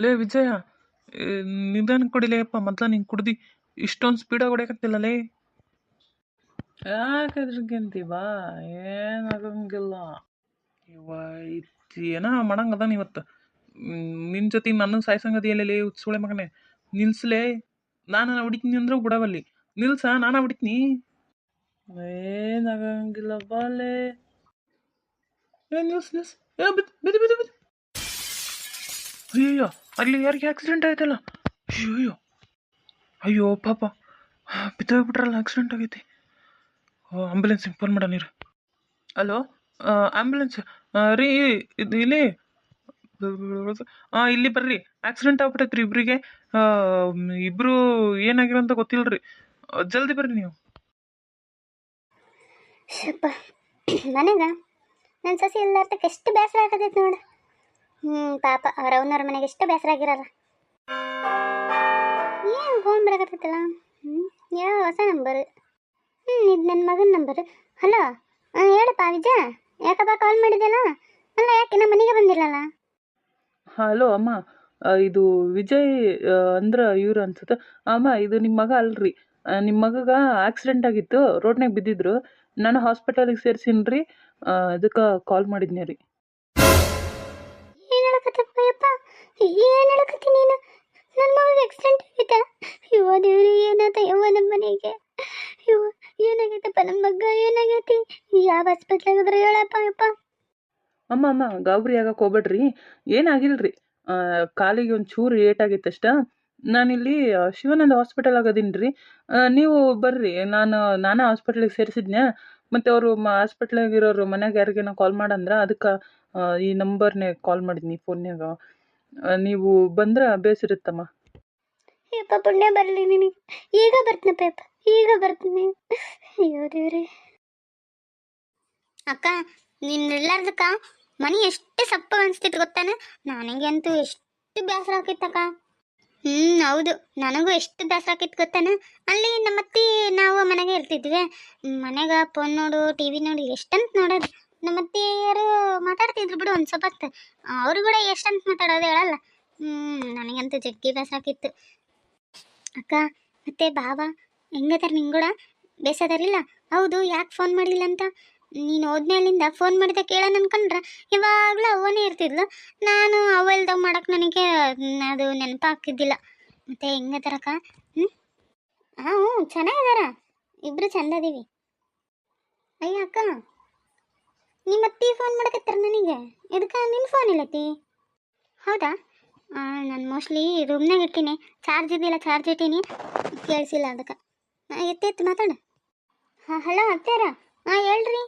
ಲೇ ವಿಜಯ, ಏ, ನಿಧಾನ ಕುಡಿಲೇಪ್ಪ. ಮೊದ್ಲ ನೀನು ಕುಡ್ದು ಇಷ್ಟೊಂದು ಸ್ಪೀಡಾಗಿ ಹೊಡ್ಯಾಕತ್ತಿಲ್ಲಲೇ. ಯಾಕಂತಿ ಬಾ, ಏನಾಗಂಗಿಲ್ಲ. ಇವ ಏನೋ ಮಾಡಂಗದಾನ ಇವತ್ತು. ನಿನ್ನ ಜೊತೆ ನನ್ನ ಸಾಯ್ಸಂಗದಿಯಲ್ಲೇ ಉತ್ಸುಳೆ ಮಗನೇ. ನಿಲ್ಸ್ಲೇ, ನಾನು ಹೊಡಿತೀನಿ ಅಂದ್ರೆ ಬಿಡವಲ್ಲಿ. ನಿಲ್ಸ, ನಾನು ಹೊಡಿತೀನಿ. ಏನಾಗಂಗಿಲ್ಲ ಬಾಲೆ. ನಿಲ್ಸ್ ನಿಲ್ಸ್. ಬಿದ್ದು ಬಿದ್ದು ಬಿದ್ದು ಬಿದ್ದು. ಅಯ್ಯಯ್ಯೋ, ಅಲ್ಲಿ ಯಾರಿಗೆ ಆಕ್ಸಿಡೆಂಟ್ ಆಯ್ತಲ್ಲ. ಅಯ್ಯೋ ಅಯ್ಯೋ ಪಾಪ, ಬಿದ್ದೋಗ್ಬಿಟ್ರಲ್ಲ, ಆಕ್ಸಿಡೆಂಟ್ ಆಗೈತಿ. ಆಂಬುಲೆನ್ಸಿಗೆ ಫೋನ್ ಮಾಡ ನೀರು. ಹಲೋ, ಆಂಬುಲೆನ್ಸ್ ರೀ, ಇದು ಇಲ್ಲಿ ಇಲ್ಲಿ ಬರ್ರಿ. ಆಕ್ಸಿಡೆಂಟ್ ಆಗ್ಬಿಟ್ಟೈತ್ರಿ ಇಬ್ರಿಗೆ. ಇಬ್ರು ಏನಾಗಿರೋ ಅಂತ ಗೊತ್ತಿಲ್ರಿ. ಜಲ್ದಿ ಬರ್ರಿ ನೀವು. ಶಪ್ಪ, ನನಗ ನನ್ನ ಸಸಿ ಎಲ್ಲಾರ್ತಕ್ಕೆ ಎಷ್ಟು ಬೇಸರ ಆಗತೈತೆ ನೋಡು. ಪಾಪ ಅವ್ರ ಅವನವ್ರ ಮನೆಗೆ ಎಷ್ಟು ಬೇಸರ ಆಗಿರಲ್ಲ. ಏನು ಫೋನ್ ಬರಕತ್ತೈತಲ್ಲ. ಯಾವ ಹೊಸ ನಂಬರ್? ಇದು ನನ್ನ ಮಗನ ನಂಬರ್. ಹಲೋ, ಹೇಳಪ್ಪ ವಿಜಯ, ಯಾಕಪ್ಪ ಕಾಲ್ ಮಾಡಿದ್ದೆಲ್ಲ? ಅಲ್ಲ, ಯಾಕೆ ನಮ್ಮ ಮನೆಗೆ ಬಂದಿಲ್ಲಲ್ಲ? ಹಲೋ ಅಮ್ಮ, ಇದು ವಿಜಯ್ ಅಂದ್ರೆ ಇವ್ರು ಅನ್ಸುತ್ತೆ. ಅಮ್ಮ, ಇದು ನಿಮ್ಮ ಮಗ ಅಲ್ರಿ. ನಿಮ್ಮ ಮಗಗ ಆಕ್ಸಿಡೆಂಟ್ ಆಗಿತ್ತು, ರೋಡ್ನಾಗ ಬಿದ್ದಿದ್ರು. ನಾನು ಹಾಸ್ಪಿಟಲಿಗೆ ಸೇರ್ಸಿನ್ರಿ. ಅದಕ್ಕೆ ಕಾಲ್ ಮಾಡಿದ್ನಿ ರೀ. ಏನು ಹೇಳಕತ್ತಪ್ಪ ಯಪ್ಪ? ಏನು ಹೇಳಕತ್ತಿ ನೀನು? ನನ್ನ ಮಗಗೆ ಆಕ್ಸಿಡೆಂಟ್ ಆಗೈತಾ? ಇವ ದೇವ್ರಿ, ಏನಾತ ಯವ್ವ ನಮ್ಮ ಮನೆಗೆ? ಇವ ಏನಾಗೈತಪ್ಪ ನಮ್ಮ ಮಗ? ಏನಾಗೈತಿ? ಯಾವ ಹಾಸ್ಪಿಟ್ಲಾಗ ಅದ್ರ ಹೇಳಪ್ಪ ಯಪ್ಪ? ಅಮ್ಮ ಗಾಬರಿ ಆಗಕ್ಕೆ ಹೋಗ್ಬೇಡ್ರಿ, ಏನಾಗಿಲ್ರಿ. ಕಾಲಿಗೆ ಒಂದು ಚೂರು ಏಟಾಗಿತ್ತು ಅಷ್ಟ. ನಾನಿಲ್ಲಿ ಶಿವಾನಂದ ಹಾಸ್ಪಿಟಲ್ ಆಗದೀನಿ ರೀ. ನೀವು ಬರ್ರಿ, ನಾನೇ ಹಾಸ್ಪಿಟ್ಲಿಗೆ ಸೇರಿಸಿದ್ನ್ಯಾ. ಮತ್ತು ಅವರು ಹಾಸ್ಪಿಟ್ಲಾಗಿರೋರು ಮನ್ಯಾಗ ಯಾರಿಗೇನೋ ಕಾಲ್ ಮಾಡಂದ್ರ, ಅದಕ್ಕೆ ಈ ನಂಬರ್ನೇ ಕಾಲ್ ಮಾಡಿದ್ನಿ ಫೋನ್ಯಾಗ. ನೀವು ಬಂದ್ರೆ ಬೇಸಿರುತ್ತಮ್ಮ. ಯಪ್ಪ ಪುಣ್ಯ ಬರಲಿ ನಿನಗೆ. ಈಗ ಬರ್ತೀನಪ್ಪ ಯಪ್ಪ, ಈಗ ಬರ್ತೀನಿ. ಅಯ್ಯೋ ದೇವ್ರಿ. ಅಕ್ಕ, ನಿನ್ನೆಲ್ಲಾರ್ದಕ್ಕ ಮನೆ ಎಷ್ಟು ಸಪ್ಪ ಅನಿಸ್ತಿತ್ತು ಗೊತ್ತಾನ? ನನಗೆ ಅಂತೂ ಎಷ್ಟು ಬೇಸರ ಆಕೈತಕ್ಕ. ಹೌದು, ನನಗೂ ಎಷ್ಟು ಬೇಸರ ಆಕೈತೆ ಗೊತ್ತಾನ? ಅಲ್ಲಿ ನಮ್ಮತ್ತಿ ನಾವು ಮನೆಗೆ ಇರ್ತಿದ್ವಿ. ಮನೆಗೆ ಫೋನ್ ನೋಡು, ಟಿ ವಿ ನೋಡು, ಎಷ್ಟಂತ ನೋಡೋದು. ನಮ್ಮತ್ತಿಯರು ಮಾತಾಡ್ತಿದ್ರು ಬಿಡು ಒಂದು ಸ್ವಲ್ಪ ಹೊತ್ತು. ಅವರು ಕೂಡ ಎಷ್ಟಂತ ಮಾತಾಡೋದು ಹೇಳಲ್ಲ. ನನಗಂತೂ ಜಗ್ಗಿ ಬೇಸರ ಆಕಿತ್ತು ಅಕ್ಕ. ಮತ್ತೆ ಬಾವ ಹೆಂಗದಾರ ನಿಂಗೂಡ? ಬೇಸದಾರಿಲ್ಲ? ಹೌದು, ಯಾಕೆ ಫೋನ್ ಮಾಡಲಿಲ್ಲ ಅಂತ? ನೀನು ಹೋದ್ಮೇಲಿಂದ ಫೋನ್ ಮಾಡಿದ ಕೇಳೋಣ ಅನ್ಕೊಂಡ್ರೆ ಯಾವಾಗಲೂ ಅವನೇ ಇರ್ತಿದ್ಲು. ನಾನು ಅವ ಇಲ್ದಾಗ ಮಾಡಕ್ಕೆ ನನಗೆ ಅದು ನೆನಪಾಗ್ತಿದ್ದಿಲ್ಲ. ಮತ್ತೆ ಹೆಂಗದಾರಕ್ಕ? ಹ್ಞೂ ಚೆನ್ನಾಗಿದಾರ, ಇಬ್ರು ಚಂದದೀವಿ. ಅಯ್ಯ ಅಕ್ಕ, ನಿಮ್ಮ ಅತ್ತಿ ಫೋನ್ ಮಾಡಕತ್ತಾರ ನನಗೆ. ಇದಕ್ಕೆ ನಿನ್ನ ಫೋನ್ ಇಲ್ಲತ್ತಿ? ಹೌದಾ? ನಾನು ಮೋಸ್ಟ್ಲಿ ರೂಮ್ನಾಗ ಇಟ್ಟೀನಿ, ಚಾರ್ಜ್ ಇದ್ದಿಲ್ಲ, ಚಾರ್ಜ್ ಇಟ್ಟೀನಿ, ಕೇಳಿಸಿಲ್ಲ ಅದಕ್ಕೆ. ಎತ್ತಿ ಮಾತಾಡು. ಹಲೋ ಅತ್ತಾರ? ಹೇಳ್ರಿ.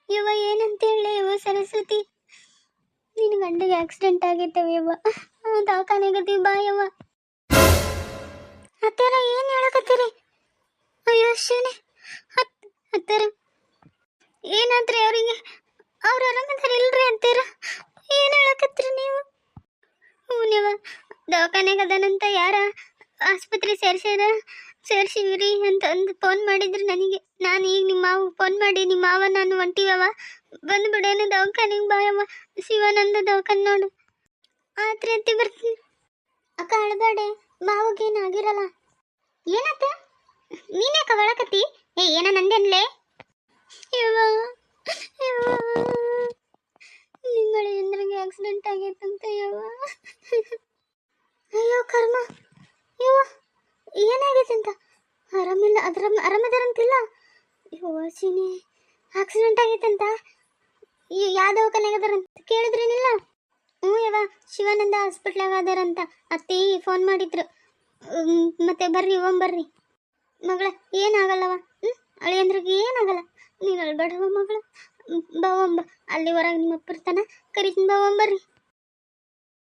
ಇವ ಏನಂತ ಹೇಳಿ ಇವ ಸರಸ್ವತಿ, ನಿನ್ನ ಗಂಡಿಗೆ ಆಕ್ಸಿಡೆಂಟ್ ಆಗೈತವ ಇವ, ದವಾಖಾನೆಗತಿ ಬಾ ಯವ್ವ. ಅತ್ತಾರ ಏನು ಹೇಳಕತ್ತೀರಿ? ಅಯ್ಯೋ ಶಿವನೇ, ಅತ್ತಾರ ಏನಾದ್ರಿ ಅವರಿಗೆ? ಅವ್ರು ಆರಾಮದಾರ ಇಲ್ರಿ ಅತ್ತಾರ? ಏನು ಹೇಳಕತ್ತೀರಿ ನೀವು? ಹ್ಞೂನವ, ದವಾಖಾನೆಗೆ ಅದನಂತ ಯಾರ ಆಸ್ಪತ್ರೆ ಸೇರಿಸಿವಿರಿ ಅಂತ ಅಂದು ಫೋನ್ ಮಾಡಿದ್ರು ನನಗೆ. ನಾನು ಈಗ ನಿಮ್ಮ ಮಾವು ಫೋನ್ ಮಾಡಿ, ನಿಮ್ಮ ಮಾವ ನಾನು ಹೊಂಟಿವವ, ಬಂದುಬಿಡೇನು ದವಾಖಾನೆಗೆ ಬಾಯವ್ವ, ಶಿವಾನಂದ ದವಾಖಾನೆ ನೋಡು. ಆತ್ರಿ ಅತ್ತಿ, ಬರ್ತೀನಿ. ಅಕ್ಕ ಅಳಬೇಡೆ, ಮಾವಗೇನು ಆಗಿರಲ್ಲ. ಏನತ್ತ? ನೀನ್ಯಾಕ ಒಳಕತ್ತಿ? ಏನ ನಂದೇನ್ಲೇ? ನಿಂಗಳಿ ಎಂದ್ರಿಗೆ ಆಕ್ಸಿಡೆಂಟ್ ಆಗೈತಂತ ಯವ್ವ. ಅಯ್ಯೋ ಕರ್ಮ, ಯವ್ವ ಏನಾಗೈತೆ ಅಂತ? ಆರಾಮಿಲ್ಲ, ಆರಾಮದಾರಂತಿಲ್ಲ? ಯವ್ವ ಸೀನಿ, ಆಕ್ಸಿಡೆಂಟ್ ಆಗೈತಂತ? ಯಾವ ದವಾಖಾನೆಗದಾರಂತ ಕೇಳಿದ್ರೇನಿಲ್ಲ? ಯವ್ವ, ಶಿವಾನಂದ ಹಾಸ್ಪಿಟ್ಲಾಗ ಅದಾರಂತ ಅತ್ತಿ ಫೋನ್ ಮಾಡಿದ್ರು. ಮತ್ತೆ ಬರ್ರಿ ಬರ್ರಿ ಮಗಳ, ಏನಾಗಲ್ಲವ. ಅಳಿಯಂದ್ರಿಗೆ ಏನಾಗಲ್ಲ, ನೀನು ಅಳ್ಬೇಡವ ಮಗಳ. ಬಾವಂಬ, ಅಲ್ಲಿ ಹೊರಗೆ ನಿಮ್ಮ ಅಪ್ಪ ಇರ್ತಾನ, ಕರಿತೀನಿ ಬಾವಂಬರ್ರಿ.